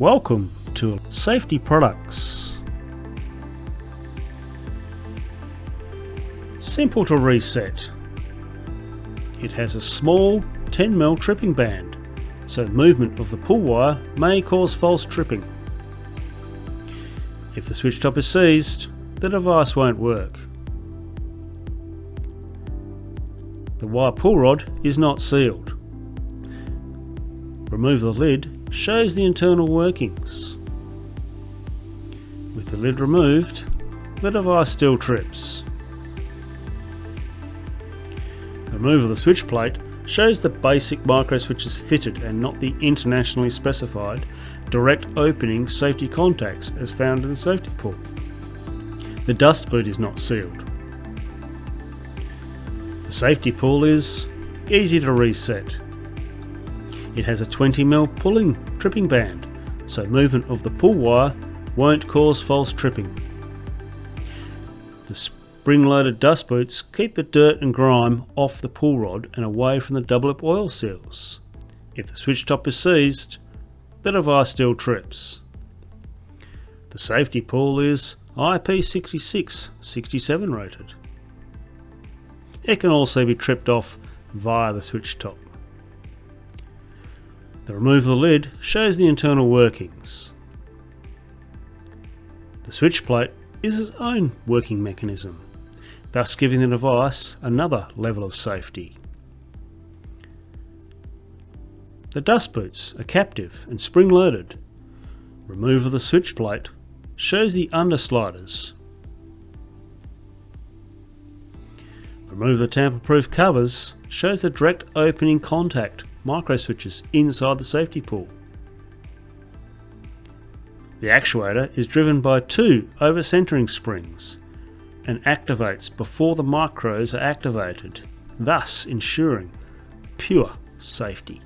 Welcome to Safety Products. Simple to reset. It has a small 10mm tripping band, so movement of the pull wire may cause false tripping. If the switch top is seized, the device won't work. The wire pull rod is not sealed. Remove the lid shows the internal workings. With the lid removed, the device still trips. The removal of the switch plate shows the basic micro switches fitted and not the internationally specified direct opening safety contacts as found in the safety pull. The dust boot is not sealed. The safety pull is easy to reset. It has a 20mm pulling tripping band, so movement of the pull wire won't cause false tripping. The spring-loaded dust boots keep the dirt and grime off the pull rod and away from the double-up oil seals. If the switch top is seized, the device still trips. The safety pull is IP66-67 rated. It can also be tripped off via the switch top. The removal of the lid shows the internal workings. The switch plate is its own working mechanism, thus giving the device another level of safety. The dust boots are captive and spring-loaded. Removal of the switch plate shows the undersliders. Remove the tamper-proof covers shows the direct opening contact micro switches inside the safety pull. The actuator is driven by two over-centering springs and activates before the micros are activated, thus ensuring pure safety.